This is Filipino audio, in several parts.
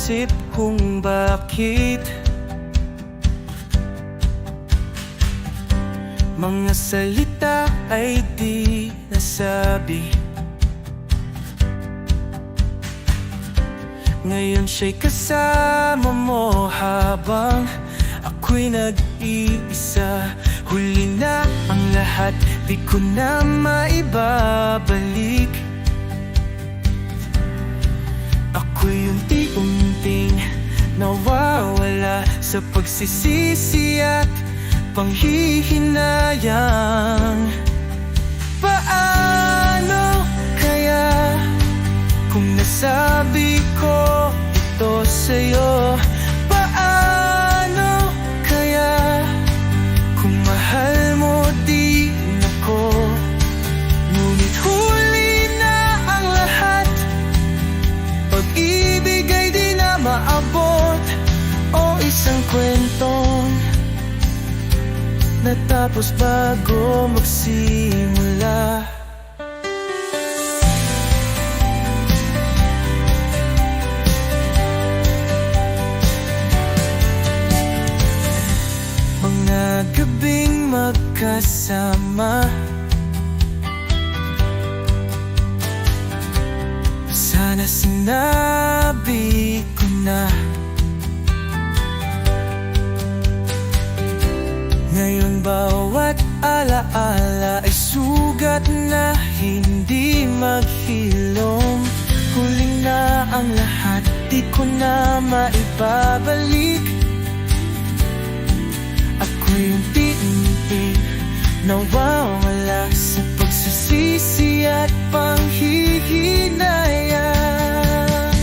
isip kung bakit mga salita ay di nasabi. Ngayon siya'y kasama mo habang ako'y nag-iisa. Huli na ang lahat, di ko na maibabalik. Ako'y unti-unting nawawala sa pagsisisi at panghihinayang. Paano kaya kung nasabi ko ito sa'yo? Paano kaya kung mahal mo din ako? Ngunit huli na ang lahat, pag-ibig ay di na maabot. O isang kwentong natapos bago magsimula. Mga gabing magkasama, sana sinabi ko na. Ngayon bawat alaala ay sugat na hindi maghilom. Huli na ang lahat, di ko na maibabalik. Ako'y unti-unti nawawala sa pagsisisi at panghihinayang.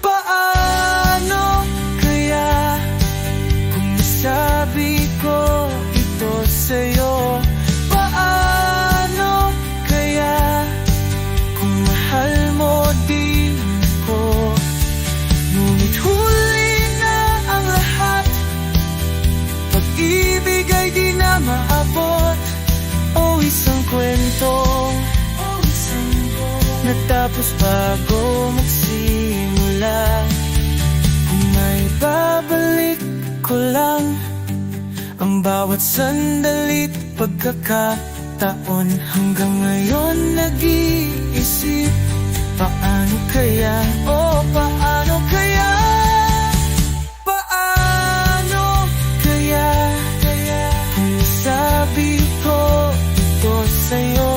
Paano kaya kung nasabi ko ito sa'yo? Paano kaya kung mahal mo din ako? Ngunit huli na ang lahat, pag-ibig ay di na maabot. O isang kwentong natapos bago magsimula. Kung may babalik ko lang ang bawat sandali't pagkakataon, hanggang ngayon nag-iisip, paano kaya? O paano kaya? Paano kaya kung nasabi ko ito sa'yo?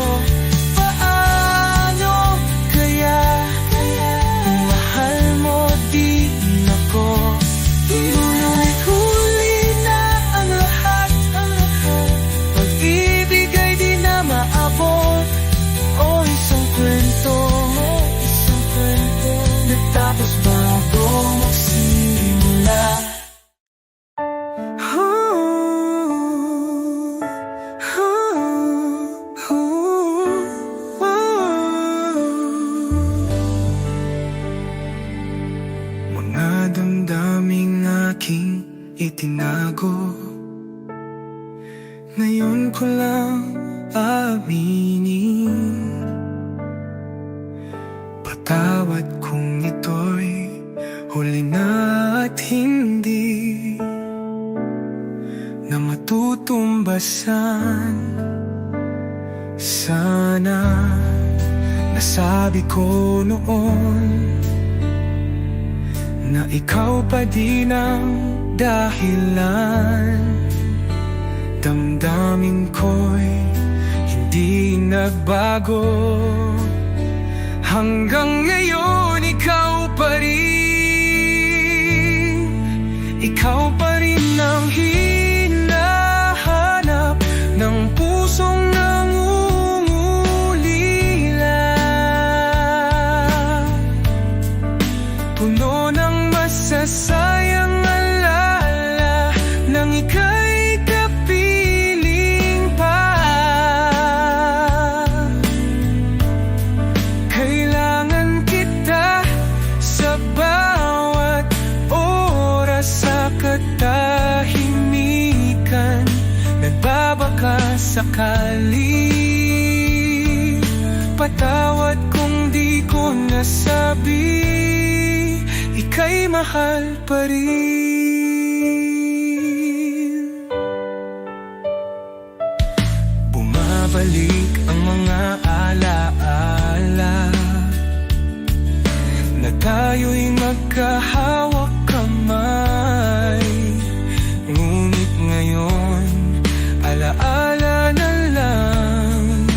Paano kaya kung mahal mo din ako? Ngunit huli na ang lahat, pag-ibig ay di na maabot. O isang kwento natapos bago magsimula. Mga damdaming aking itinago, ngayon ko lang aminin. Patawad kung ito'y huli na at hindi na matutumbasan. Sana nasabi ko noon na ikaw pa din ang dahilan. Damdamin ko'y hindi nagbago. Hanggang ngayon ikaw pa rin. Ikaw pa rin ang hinahanap ng pusong nangungulila. Puno ng masasayang alaala nang ika'y kapiling pa. Kailangan kita sa bawat oras sa katahimikan. Nagbabaka sakali. Patawad kung di ko nasabi ika'y mahal pa rin. Bumabalik ang mga alaala na tayo'y magkahawak kamay. Ngunit ngayon, alaala na lang.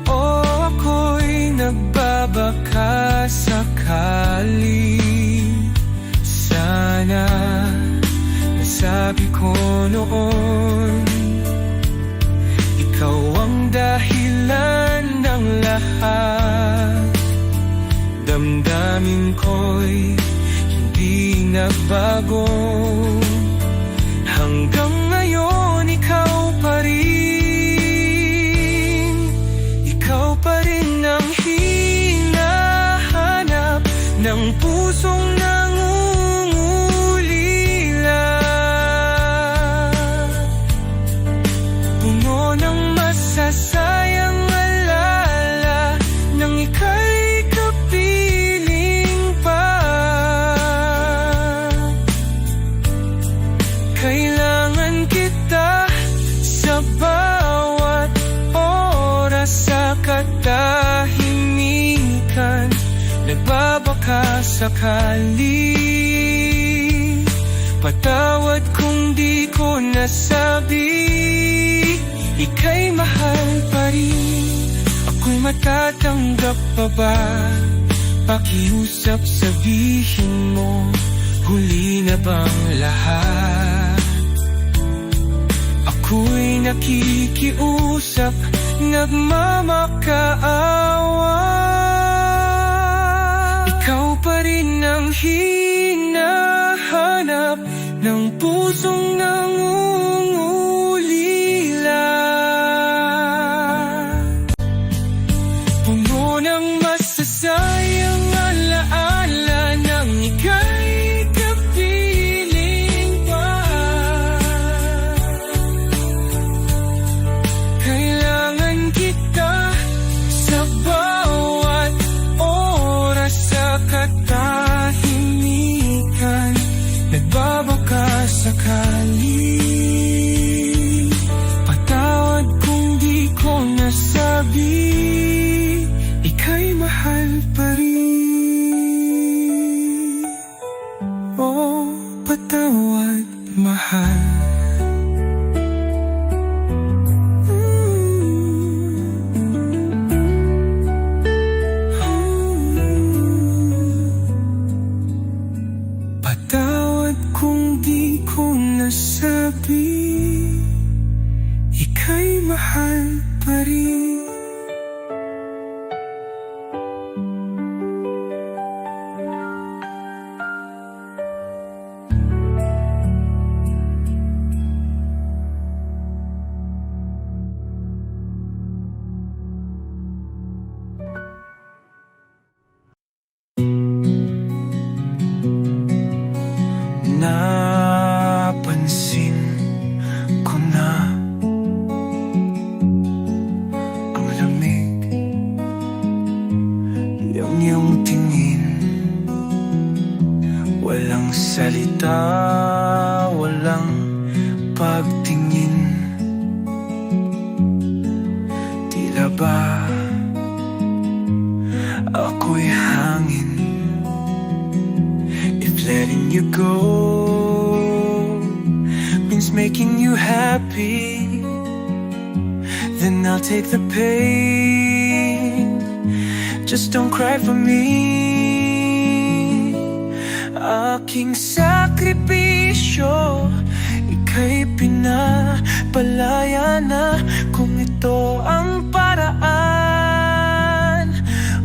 O ako'y nagbabaka sakali. Sana nasabi ko noon, ikaw ang dahilan ng lahat. Damdamin ko'y hindi nagbago. Hanggang ngayon, ikaw pa rin. Ikaw pa rin ang hinahanap ng pusong nangungulila. Puno ng masasayang alala nang ika'y kapiling pa. Kailangan kita sa bawat oras, sa katahimikan nagbabaka sakali. Patawad kung di ko nasabi, ika'y mahal pa rin. Ako'y matatanggap pa ba? Pakiusap, sabihin mo, huli na bang lahat? Ako'y nakikiusap, nagmamakaawa. Ikaw pa rin ang hinahanap ng pusong nangungulila. Puno ng masasayang alaala nang ika'y kapiling pa. Kailangan kita sa bawat oras, sa katahimikan nagbabaka sakali. Patawad kung di ko nasabi, ika'y mahal pa rin. Oh, patawad, mahal. Patawad kung di ko nasabi, ika'y mahal pa rin. Napansin ko na ang lamig ng iyong tingin. Walang salita, walang pagtingin. Tila ba ako'y hangin? If letting you go means making you happy, then I'll take the pain. Just don't cry for me. Aking sakripisyo, ika'y pinapalaya na. Kung ito ang paraan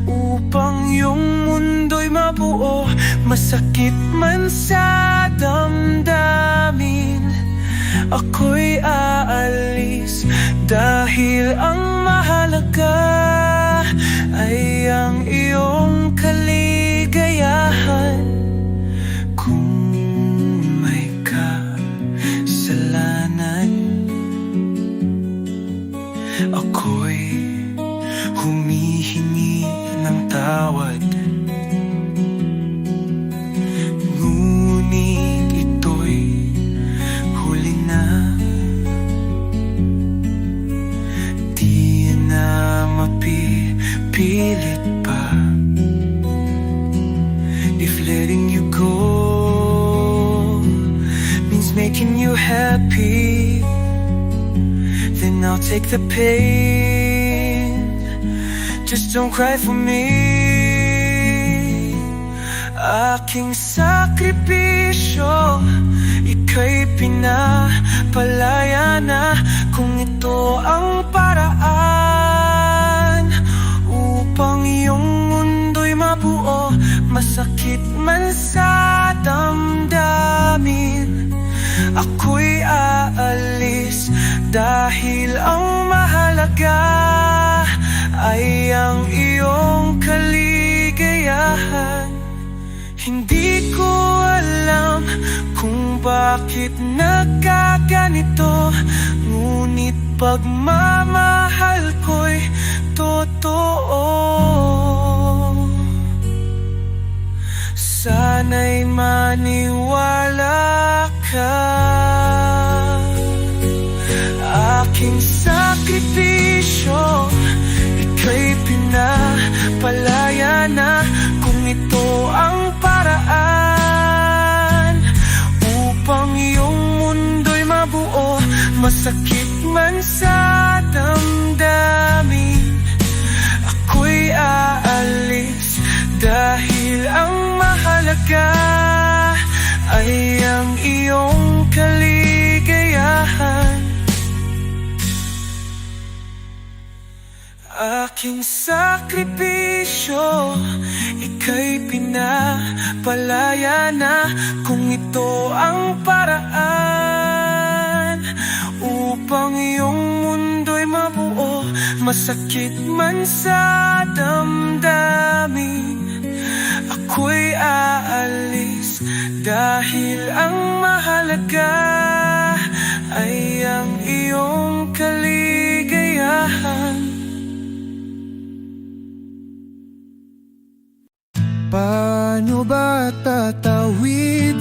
upang iyong mundo'y mabuo, masakit man sa damdamin, ako'y aalis. Dahil ang mahalaga ay ang iyong kaligayahan. Kung may kasalanan, ako'y humihingi ng tawad. then I'll take the pain. Just don't cry for me. Aking sakripisyo, ika'y pinapalaya na. Kung ito ang paraan upang iyong mundo'y mabuo, masakit man sa damdamin, ako'y aalis. Dahil ang mahalaga ay ang iyong kaligayahan. Hindi ko alam kung bakit nagkaganito, ngunit pagmamahal ko'y totoo. Sana'y maniwala ka. Aking sakripisyo, ika'y pinapalaya na. Kung ito ang paraan upang iyong mundo'y mabuo, masakit man sa damdamin, ako'y aalis. Dahil ang mahalaga ay ang iyong kaligayahan. Aking sakripisyo, ika'y pinapalaya na. Kung ito ang paraan upang iyong mundo'y mabuo, masakit man sa damdamin, ako'y aalis. Dahil ang mahalaga ay ang iyong kaligayahan. Paano ba tatawid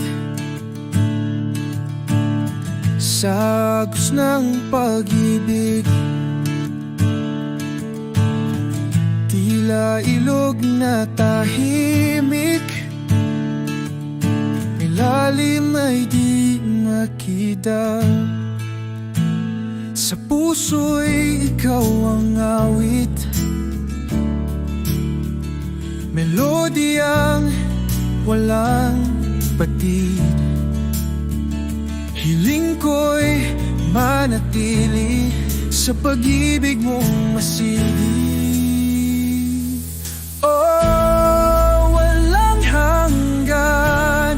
sa agos ng pag-ibig? Tila ilog na tahimik, ilalim ay di makita. Sa puso'y ikaw ang awit, melodiyang walang batid. Hiling ko'y manatili sa pag-ibig mong masigit. Oh, walang hanggan,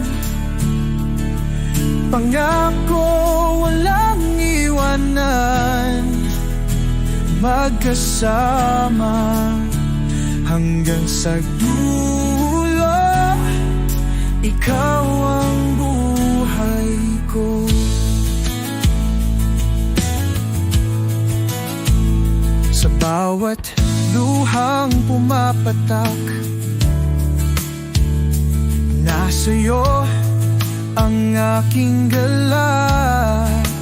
pangako walang iwanan, magkasama hanggang sa dulo. Ikaw ang buhay ko. Sa bawat luhang pumapatak, nasa'yo ang aking galak.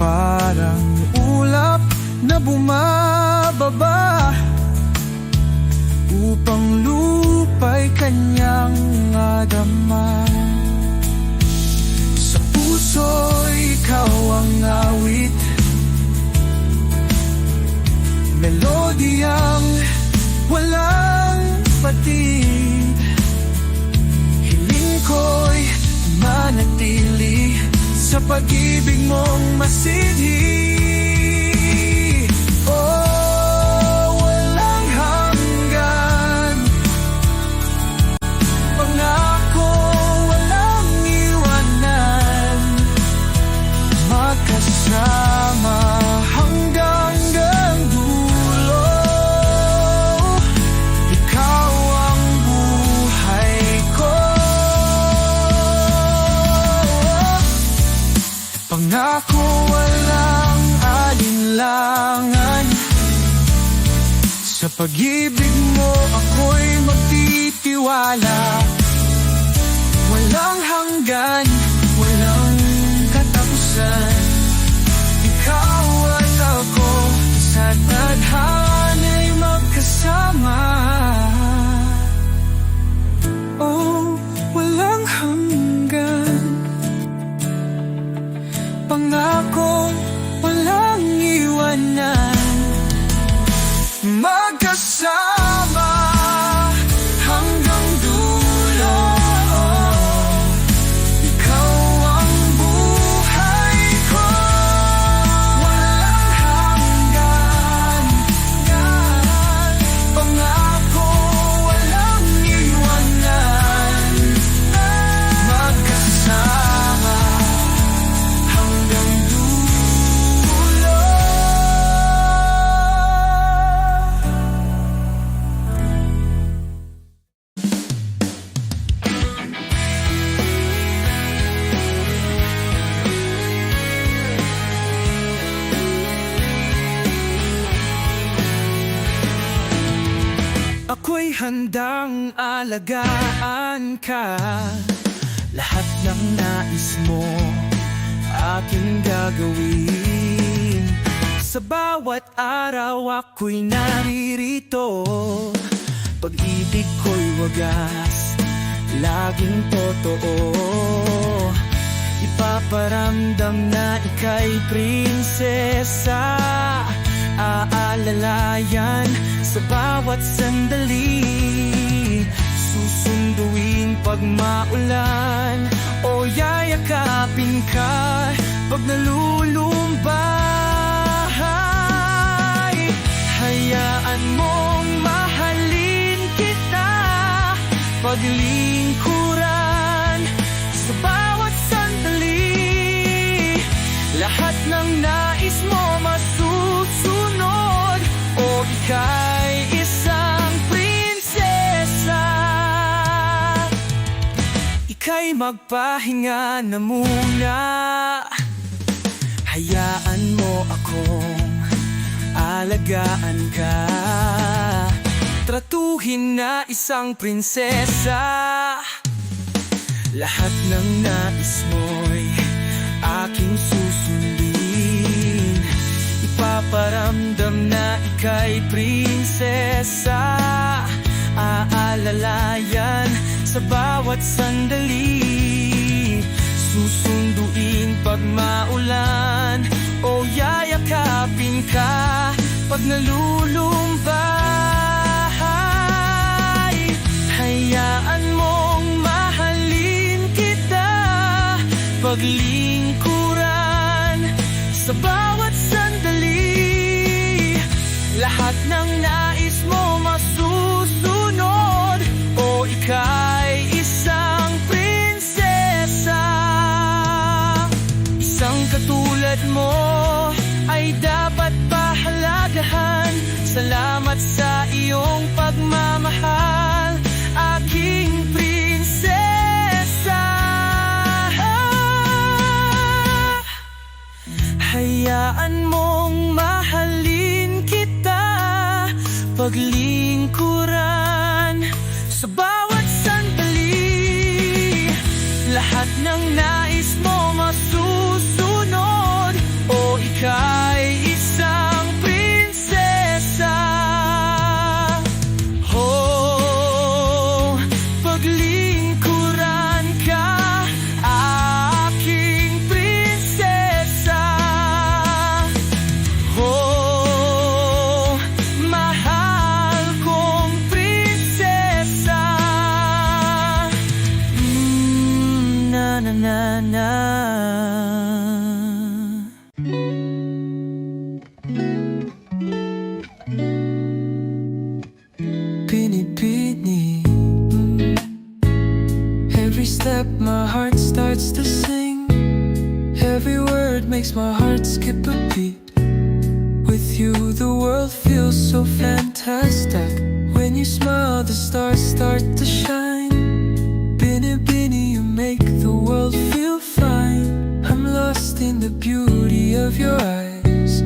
Parang ulap na bumababa upang lupa'y kanyang adama. Sa puso'y ikaw ang awit, melodiyang walang patid. Hiling ko'y manatili sa pag-ibig mong masidhi. Kasama hanggang dulo, ikaw ang buhay ko. Pangako walang alinlangan, sa pag-ibig mo ako'y magtitiwala. Walang hanggan, walang katapusan, ikaw at ako sa tadhana'y magkasama. Oh, walang hanggan, pangako walang iwanan. Magkasama hanggang dulo, ikaw ang buhay ko. Walang hanggan, pangako walang iwanan. Magkasama hanggang dulo. Ako'y handang alagaan ka. Lahat ng nais mo aking gagawin. Sa bawat araw ako'y naririto. Pag-ibig ko'y wagas, laging totoo. Ipaparamdam na ika'y prinsesa. Aalalayan sa bawat sandali. Susunduin pag maulan, o yayakapin ka pag nalulumbay. Hayaan mong mahalin kita, paglingkuran sa bawat sandali. Lahat ng nais mo masusunod, o ika'y isang prinsesa. Ika'y magpahinga na muna. Hayaan mo akong alagaan ka. Tratuhin na isang prinsesa. Lahat ng nais mo'y aking susundin. Ipaparamdam na ika'y prinsesa. Aalalayan sa bawat sandali. Susunduin pag maulan, o yayakapin ka pag nalulumbay. Hayaan mong mahalin kita, paglingkuran sa bawat sandali. Lahat ng nais mo masusunod, o ika'y isang prinsesa. Isang katulad mo ay dapat pahalagahan. Salamat sa iyong pagmamahal, aking prinsesa. Hayaan mong mahalin kita, paglingkuran sa bawat sandali. Lahat ng nais mo masusunod, o ika'y isang prinsesa. Oh, paglingkuran ka, aking prinsesa. Oh, mahal kong prinsesa. Na na na na. Pinipini. Every step my heart starts to sing. Every word makes my heart skip a beat. With you the world feels so fantastic. When you smile the stars start to shine. Binibini, you make the world feel fine. I'm lost in the beauty of your eyes.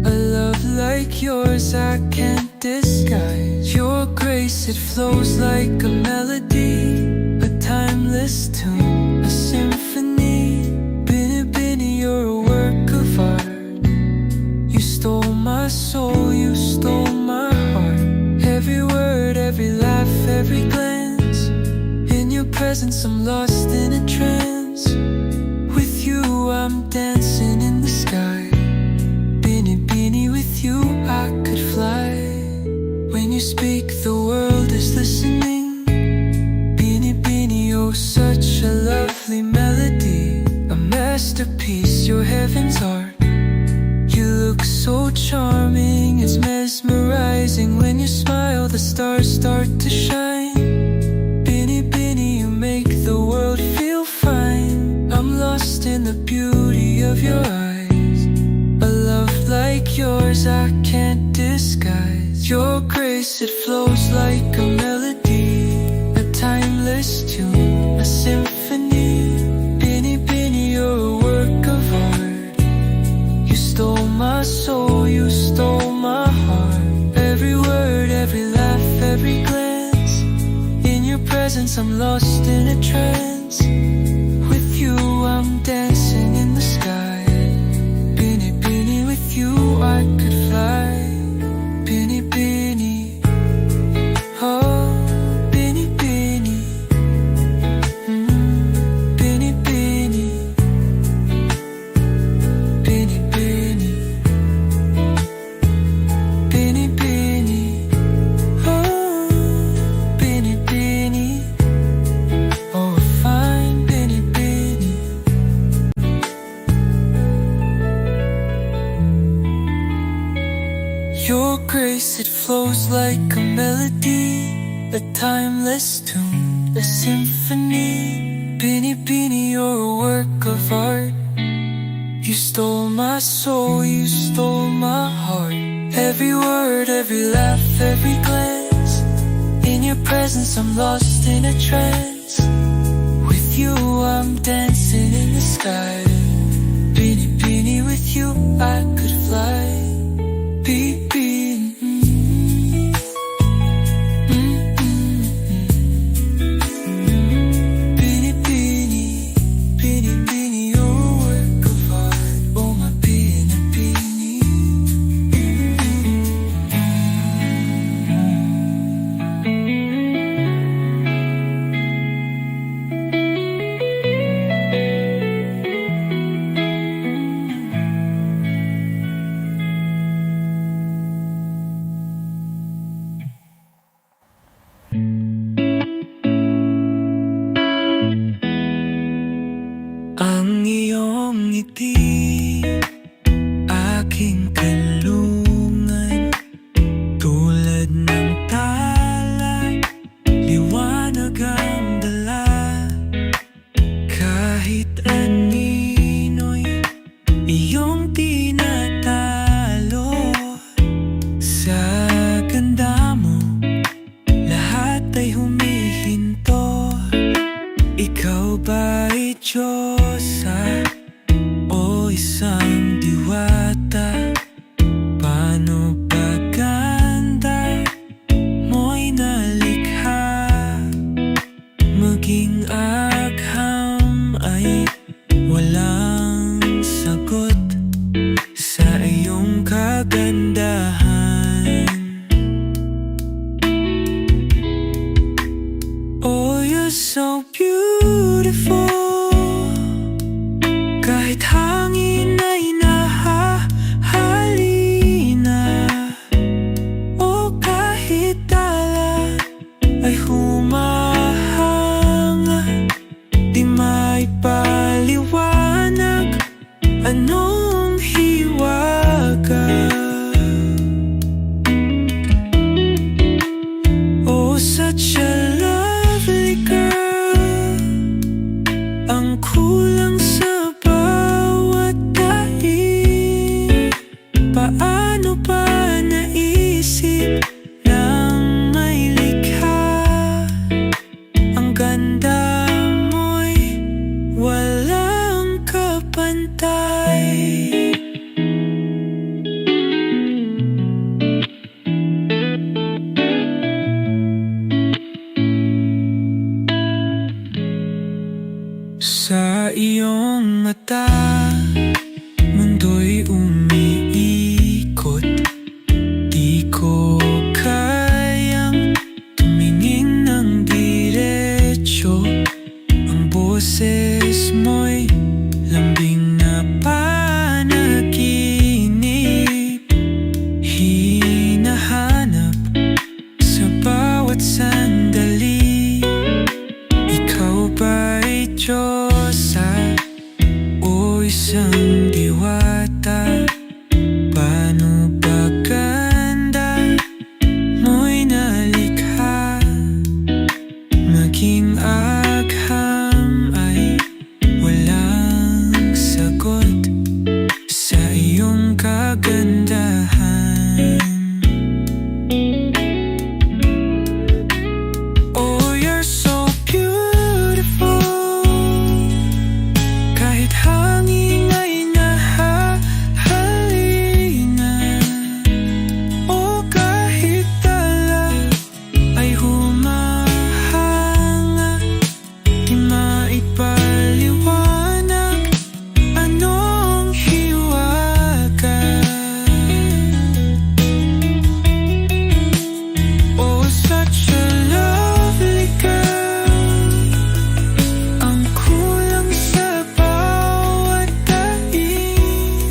A love like yours I can't disguise. Your grace, it flows like a melody, a timeless tune, a symphony. Binibini, you're a work of art. You stole my soul, you stole my heart. Every word, every laugh, every glance. In your presence I'm lost in a trance. With you I'm dancing in the sky. the stars start to shine. Binny, Binny, you make the world feel fine. I'm lost in the beauty of your eyes. A love like yours I can't disguise. Your grace, it flows like a melody, a timeless tune, a symphony. Binny, Binny, you're a work of art. You stole my soul, you stole my heart. Every word, every laugh, every glance. In your presence I'm lost in a trance. With you I'm dancing in the sky. Binny, Binny, with you I could fly. Binny, Binny, oh, Binny, Binny, Binny, Binny, Binny, Binny, Binny, Binny, oh, Binny, Binny, oh, fine Binny, Binny. Your grace, it flows like a melody, a timeless tune, a symphony. Binny, Binny, you're a work of art. You stole my soul, you stole my heart. Every word, every laugh, every glance. In your presence I'm lost in a trance. With you I'm dancing in the sky. Binny, Binny, with you I could fly. Binny, Binny, Binny, Binny, Binny, you're a work of art. Oh my Binny, Binny. Ang iyong ngiti, aking kalungan. Tulad ng tala, liwanag ang dala. Kahit anino'y iyong tinatalo. Sa ganda mo, lahat ay humihinto. Ikaw ba'y Diyosa o isang diwata? Paano ba ganda mo'y nalikha? Maging agham ay walang sagot sa iyong kagandahan. Oh, you're so beautiful. Kahit hangin ay nahahalina, o kahit tala ay humahanga, di maipaliwanag anong hiwaga. Oh, such a lovely girl. Ang kulang sa bawat daig. Paano ba naisip ng may likha? Ang ganda mo'y walang kapantay. Sa iyong mata, mundo'y umiikot. kagandahan. Oh, you're so beautiful. Kahit hangin ay nahahalina, o kahit tala ay humahanga, di maipaliwanag anong hiwaga. Oh, such a lovely girl. Ang kulang sa bawat daing.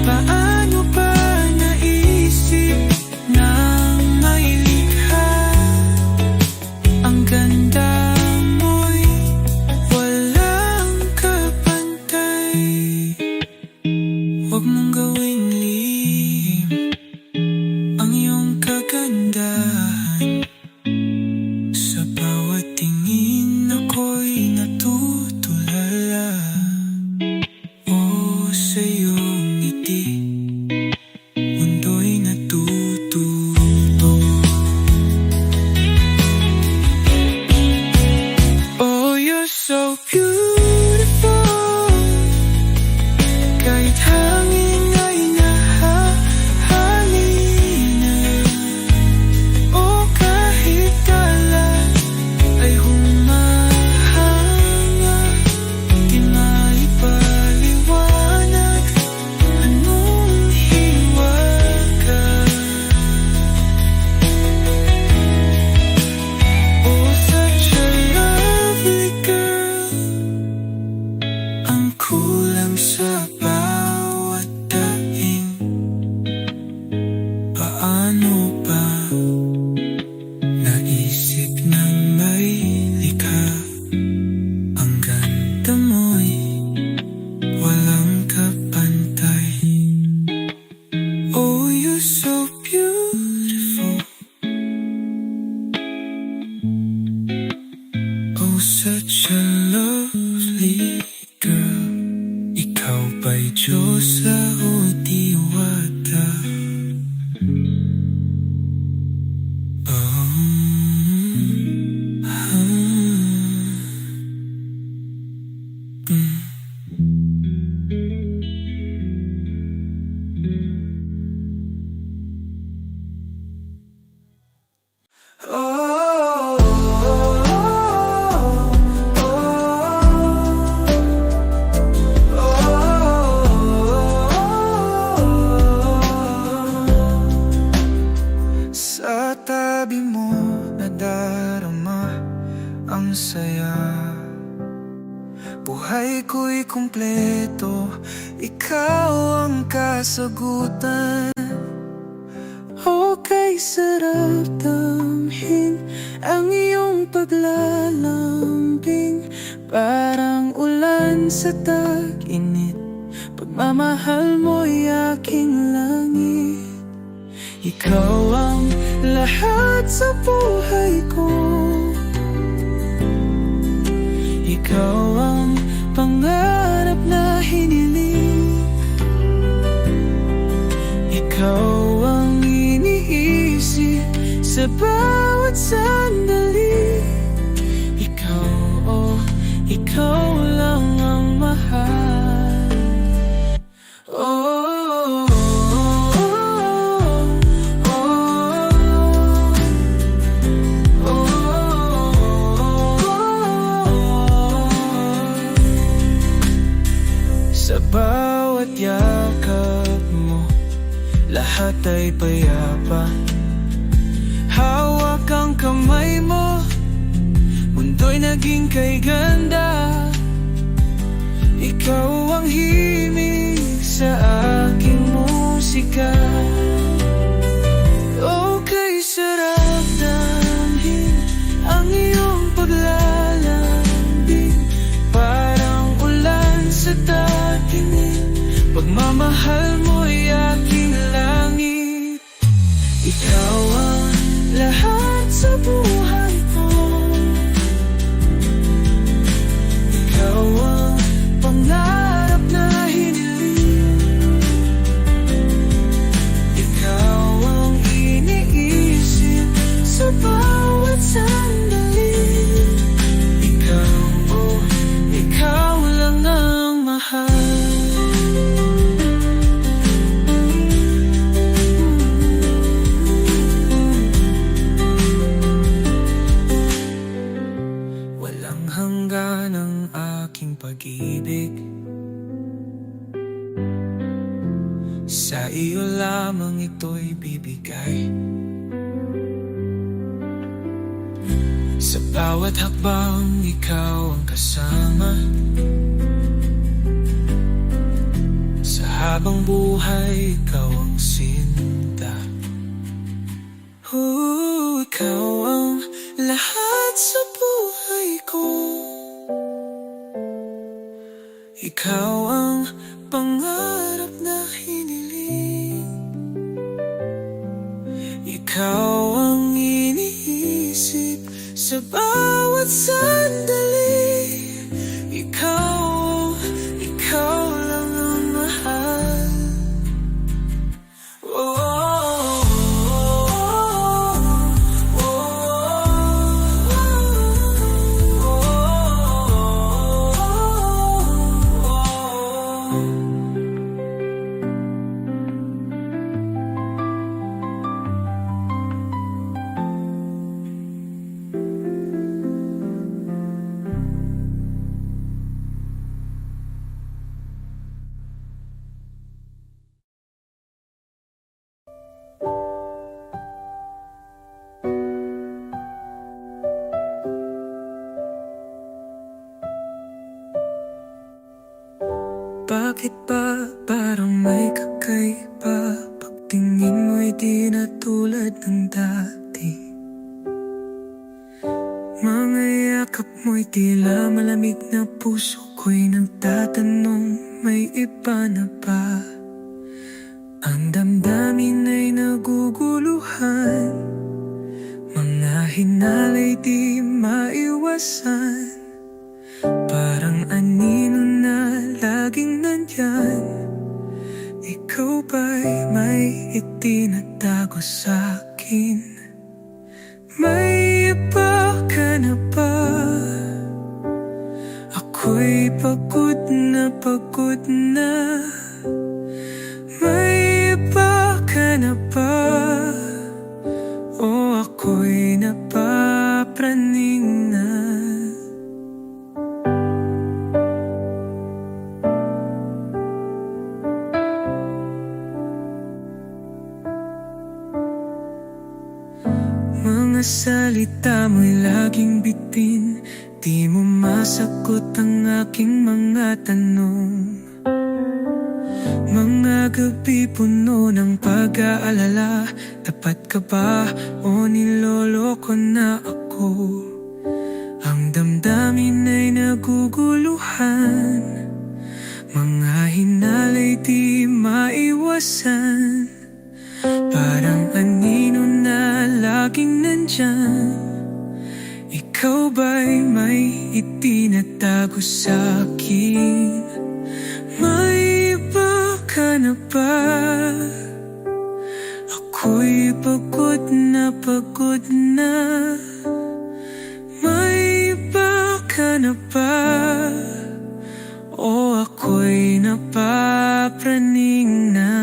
Paano ba naisip nang may likha? Ang ganda mo'y walang kapantay. Huwag mong gawing lihim ang iyong kagandahan. Sa bawat tingin ako'y natutulala. Oh, sa iyong ngiti mundo'y natututo. Oh, you're so beautiful. Kahit hangin ay nahahalina, o kahit tala ay humahanga, di maipaliwanag anong hiwaga. Oh, such a lovely girl. Ang kulang sa bawat daing. Paano ba naisip ng may likha? Ang ganda mo'y walang kapantay. Oh, you're so beautiful. Oh, such a lovely girl. Ikaw ba'y Diyosa o diwata? Oh, sa tabi mo nadarama ang saya. Buhay ko'y kumpleto, ikaw ang kasagutan. O kay sarap damhin ang iyong paglalambing. Parang ulan sa tag-init, pagmamahal mo'y aking langit. Ikaw ang lahat sa buhay ko. Ikaw ang pangarap na hiniling. Ikaw ang iniisip sa bawat sandali. Ikaw, oh, ikaw lang ang mahal. Oh, sa bawat yakap mo, lahat ay payapa. Hawak ang kamay mo, mundo'y naging kay ganda. Ikaw ang himig sa aking musika. O kay sarap damhin ang iyong paglalambing. Parang ulan sa tag-init, pagmamahal mo'y aking langit. Ikaw ang lahat sa buhay ko. Ikaw ang pangarap na hiniling. Sa iyo lamang ito'y bibigay. Sa bawat hakbang ikaw ang kasama. Sa habang buhay ikaw ang sinta. Ikaw ang lahat sa buhay ko. Ikaw ang pangarap na hiniling. Ikaw ang iniisip sa bawat sandali. Ikaw lang ang mahal. Bakit ba parang may kakaiba? Pagtingin mo'y di na tulad ng dati. Mga yakap mo'y tila malamig na puso ko'y nagtatanong, may iba na ba? Ang damdamin ay naguguluhan, mga hinalay di maiwasan. Parang anino na laging nandyan. Ikaw ba'y may itinatago sa'kin? May iba ka na ba? Ako'y pagod na pagod na. May iba ka na ba? O ako'y napapraning na. Mga salita mo'y laging bitin, di mo masagot ang aking mga tanong. Mga gabi puno ng pag-aalala, tapat ka ba o niloloko na ako? Ang damdamin ay naguguluhan, mga hinalay di maiwasan. Parang anino na laging nandyan. Ikaw ba'y may itinatago sa'kin? May iba ka na ba? Ako'y pagod na pagod na. May iba ka na ba? O ako'y napapraning na.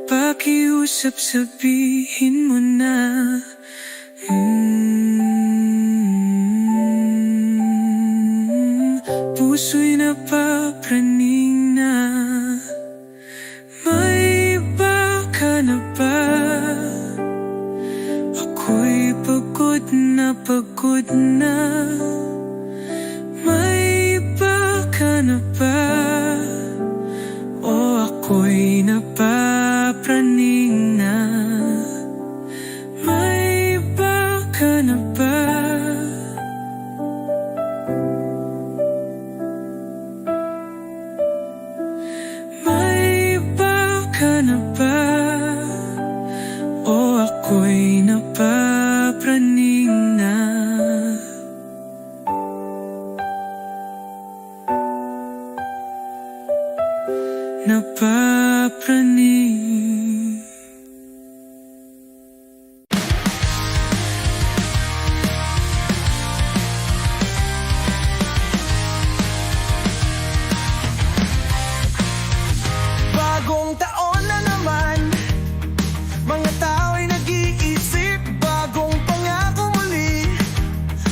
Pakiusap sabihin mo na. Puso'y napapraning na. May iba ka na ba? Ako'y pagod na pagod na. May iba ka na ba? O ako'y napapraning na. May iba ka na ba? May iba ka na ba? O ako'y napapraning na. Napapraning. Bagong taon na naman, mga tao'y nag-iisip, bagong pangako muli,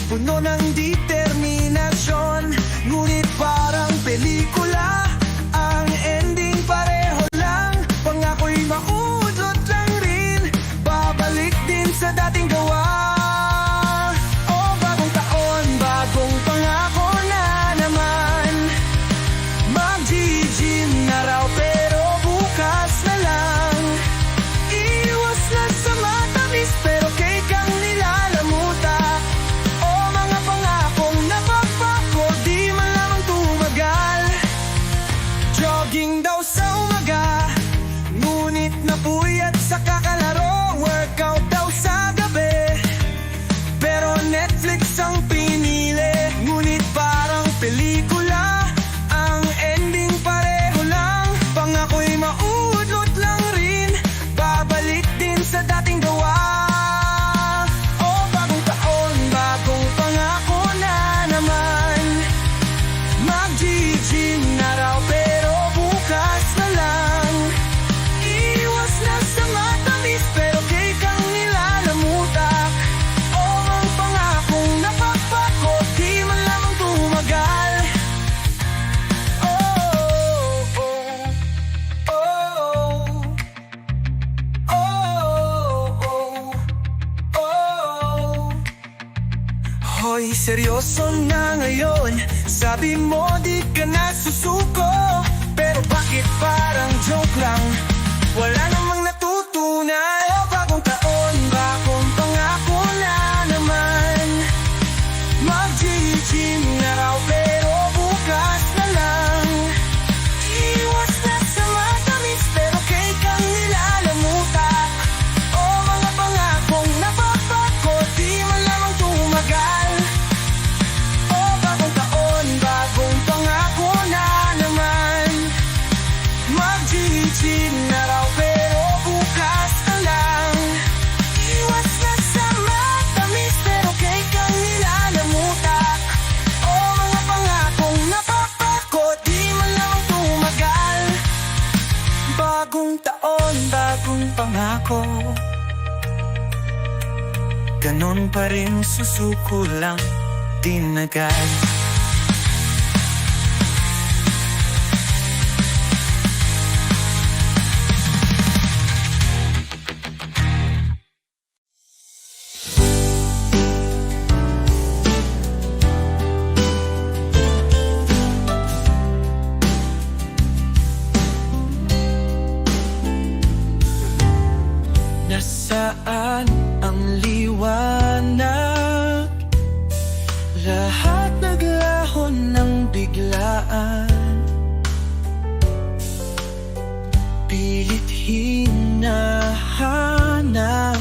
puno ng determinasyon. rason na ngayon sabi mo di ka na susuko. Pero bakit parang joke lang? Wala namang natutunan. Bagong taon, bagong pangako na naman. Mag-gym na raw pero bukas na lang. Iwas na sa matamis pero kay kang nilalamutak. O mga pangakong napapako, di man lamang tumagal. O bagong taon, bagong pangako na naman. Mag-gym na raw pero bukas na lang. Iwas na sa matamis pero kay kang nilalamutak. O mga pangakong napapako, di man lamang tumagal. Bagong taon, bagong pangako. Ganon pa rin, susuko lang, tinagal. Nasaan ang liwanag? Lahat naglahon ng biglaan. Pilit hinahanap,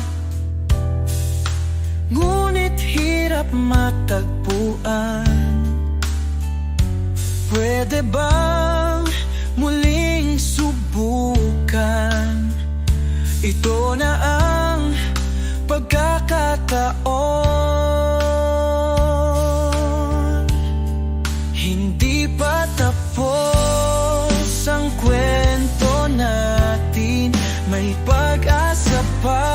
ngunit hirap matagpuan. Pwede bang muling subukan? Ito na ang pagkakataon. Hindi pa tapos ang kwento natin. May pag-asa pa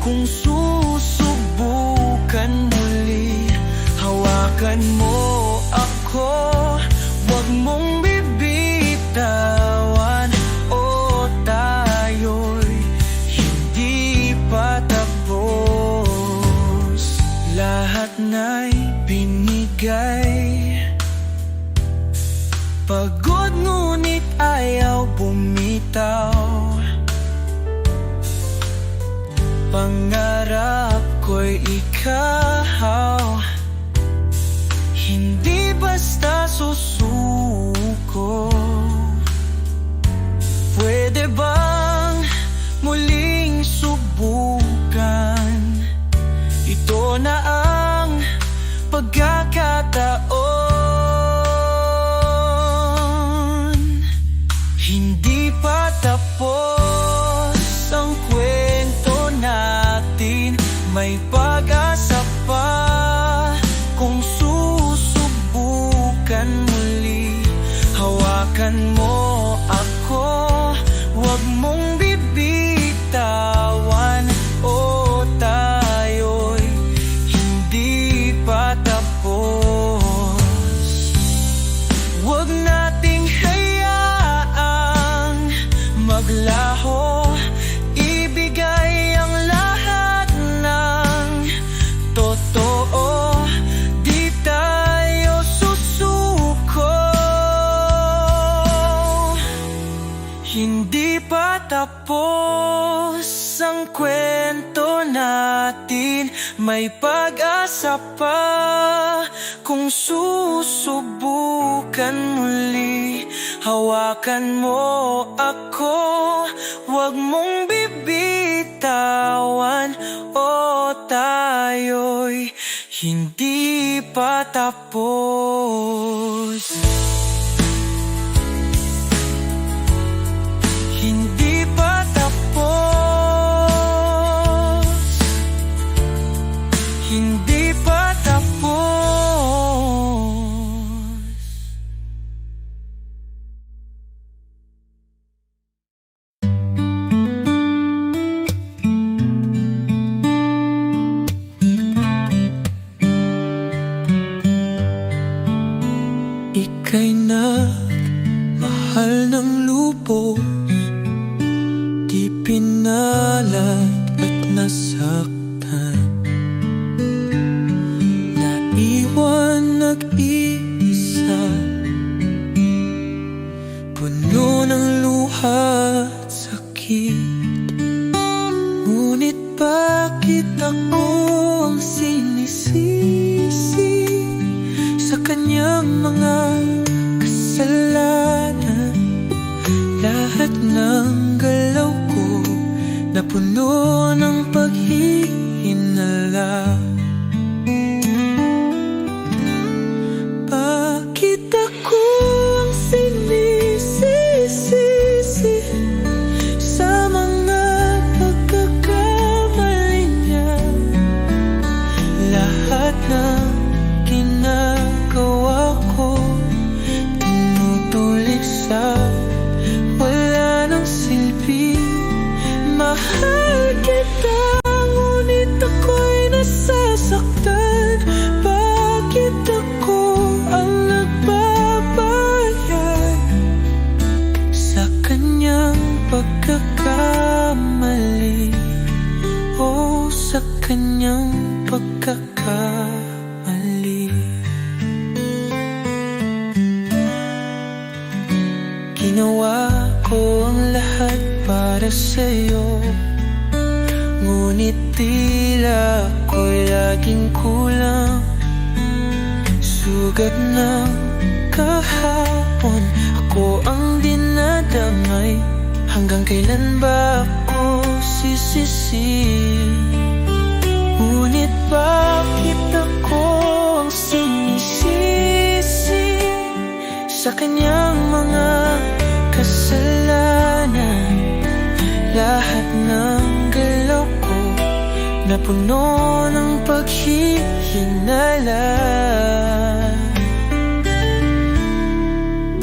kung susubukan muli. Hawakan mo ako, wag mong bibitawan. O tayo'y hindi pa tapos. Lahat na'y binigay, pagod ngunit ayaw bumitaw. Pangarap ko'y ikaw, hindi basta susuko. Pwede bang muling subukan? Ito na ang pagkakataon. Hindi pa tapos ang kwento natin. May pag-asa pa kung susubukan muli. Hawakan mo ako, wag mong bibitawan. O tayo'y hindi pa tapos. Wag nating hayaang maglaho. Ibigay ang lahat ng totoo. Di tayo susuko. Hindi pa tapos ang kwento natin. May pag-asa pa kung susubukan muli. Hawakan mo ako, wag mong bibitawan. O tayo'y hindi pa tapos. Hindi pa tapos. Hindi pa tapos. Ika'y nagmahal ng lubos, di pinalat at nasaktan. Naiwan kanyang mga kasalanan. Lahat ng galaw ko napuno ng paghihinala. Bakit ako ang sinisisi sa mga pagkakamali niya? Lahat ng ginagawa ko tinutulik sa wala ng silbi. Mahal kita, ngunit ako'y nasasaktan. Bakit ako ang nagbabayad sa kanyang pagkakamali? O sa kanyang pagkakamali. Ginawa ko ang lahat para sa'yo, ngunit tila ako'y laging kulang. Sugat ng kahapon, ako ang dinadamay. Hanggang kailan ba ako sisisi? Ngunit bakit ako ang sinisisi sa kanyang mga kasalanan? Lahat ng galaw ko napuno ng paghihinala.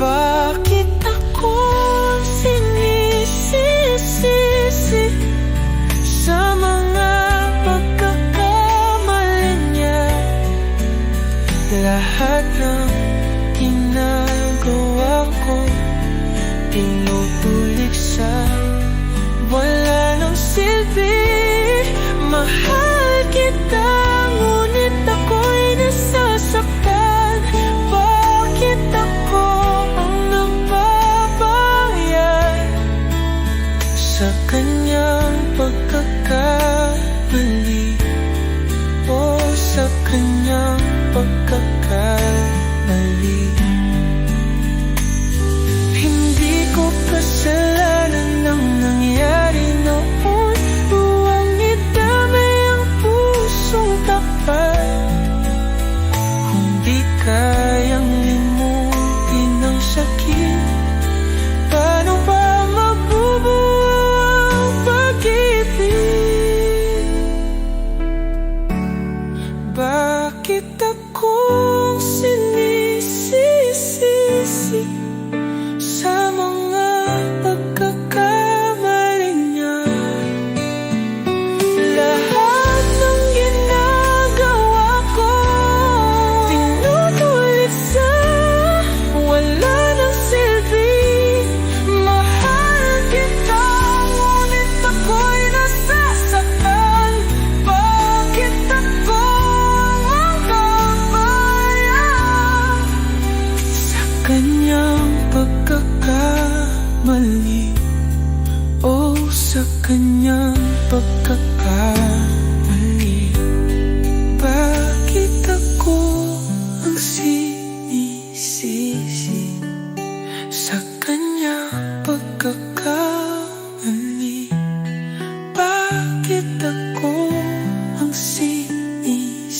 Bakit ako ang sinisisi sa mga pagkakamali niya? Lahat ng ginagawa ko tinutulik sa wala ng silbi. Mahal kita, ngunit ako'y nasasaktan. Bakit ako ang nagbabayad sa kanyang pagkakamali? O sa kanyang pagkakamali. Hindi ko kasalanan ang nangyari noon. Huwag idamay ang pusong tapat. Kung di kayang limutin ang sakit, paano ba mabubuo ang pag-ibig? Bakit ako ang sinisisi sa mga pagkakamali niya? Lahat ng ginagawa ko tinutulik sa wala ng silbi. Mahal kita, ngunit ako'y nasasaktan. Bakit ako ang nagbabayad sa kanyang pagkakamali? O sa kanyang pagkakamali. Bakit ako ang sinisisi sa kanyang pagkakamali? Bakit ako ang sinisisi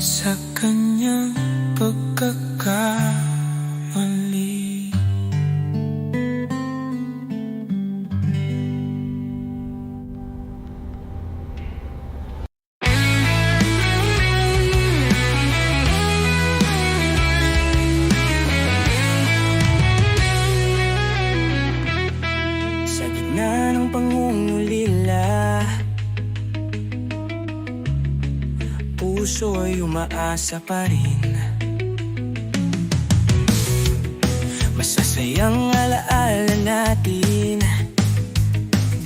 sa kanyang pagkakamali? Sa gitna ng pangungulila, puso ay umaasa pa rin. Masasayang alaala natin,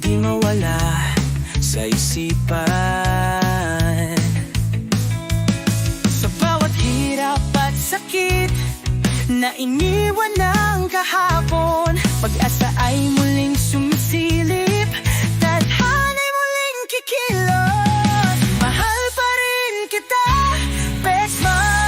di mawala sa isipan. Sa bawat hirap at sakit na iniwan ng kahapon, pag-asa ay muling sumisilip, tadhana'y muling kikilos. Mahal pa rin kita, best man.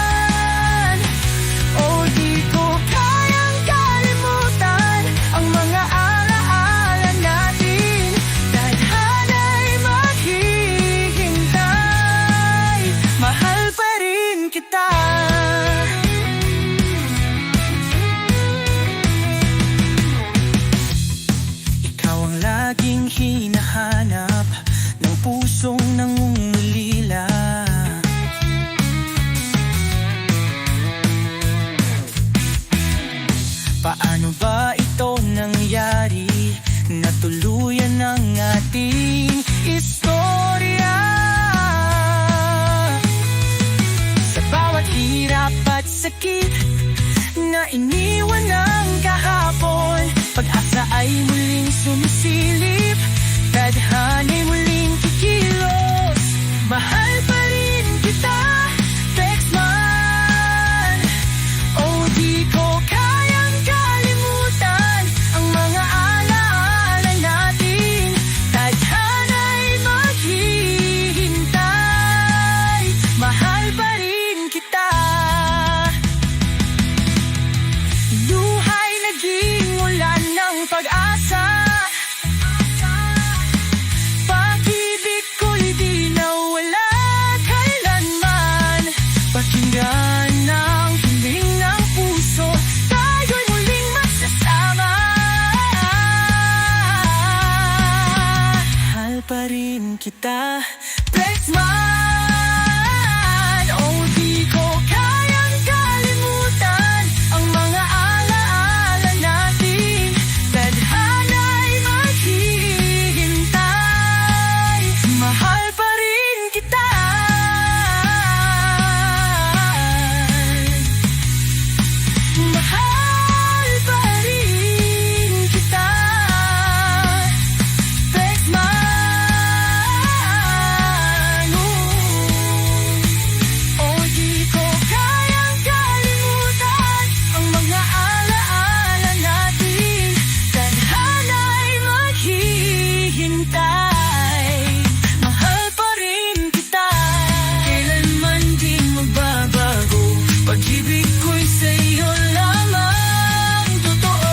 sakit na iniwan ng kahapon. Pag-asa ay muling sumisilip, tadhana'y muling kikilos. Mahal pa rin kita, Texman. Oh, di ko kayang kalimutan ang mga alaala natin. Tadhana'y maghihintay, mahal pa rin kita. Luhay naging ulan ng pag-asa. Pag-ibig ko'y di nawala kailanman. Pakinggan ang hiling ng puso, tayo'y muling magsasama. Mahal pa rin kita, Texman. Oh, di ko kayang kalimutan ang mga alaala natin. Tadhana'y maghihintay, mahal pa rin kita. Mahal pa rin kita, Texman. Oh, di ko kayang kalimutan ang mga alaala natin. Tadhana'y maghihintay, mahal pa rin kita. Kailanman di magbabago, pag-ibig ko'y sa'yo lamang totoo.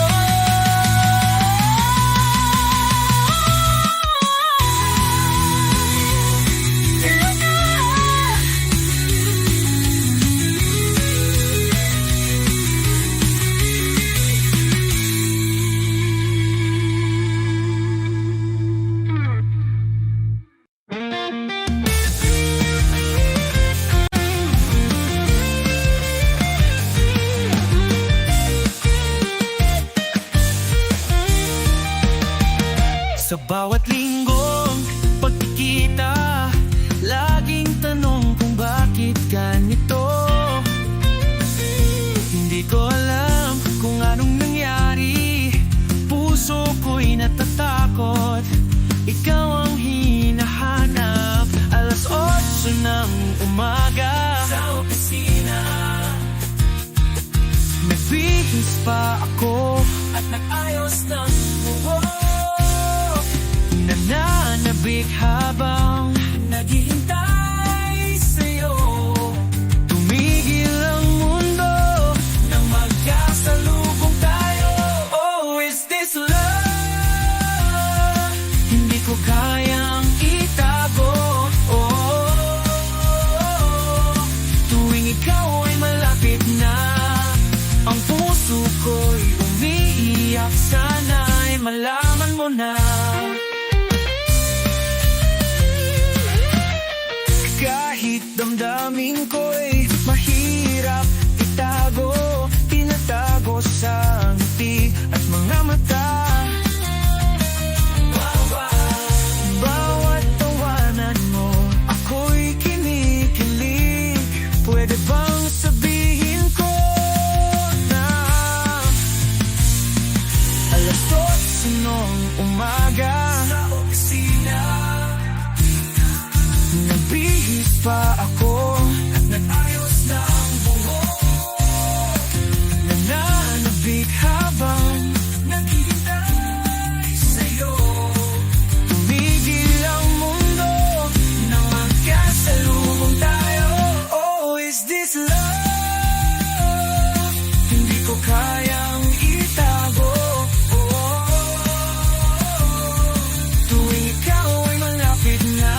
Sa bawat linggong pagkikita, laging tanong kung bakit ganito. Hindi ko alam kung anong nangyari, puso ko'y natatakot. Ikaw ang hinahanap, alas 8 ng umaga sa opisina. Nagbihis pa ako at nag-ayos ng buhok. Nananabik habang naghihintay sa'yo. Tumigil ang mundo nang magkasalubong tayo. Oh, is this love? Hindi ko kayang itago. Oh, tuwing ikaw ay malapit na, ang puso ko'y umiiyak. Sana'y malaman mo na. Kahit damdamin ko'y mahirap itago, tinatago sa ngiti at mga mata. Bawat tawanan mo, ako'y kinikilig. Pwede bang sabihin ko na alas 8 nung umaga sa opisina, nagbihis pa ako at nag-ayos ng buhok. Nananabik habang naghihintay sa'yo. Tumigil ang mundo nang magkasalubong tayo. Oh, is this love? Hindi ko kayang itago. Tuwing ikaw ay malapit na,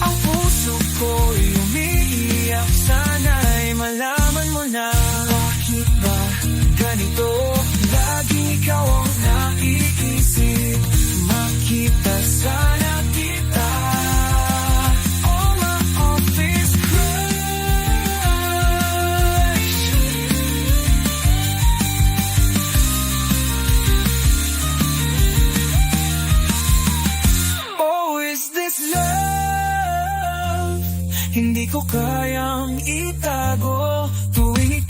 ang puso ko'y umiiyak. Sana'y malaman mo na. Bakit ba ganito? Lagi ikaw ang naiisip. Makita sana kita. Oh, my office crush. Oh, is this love? Hindi ko kayang itago. Tuwing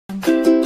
lang.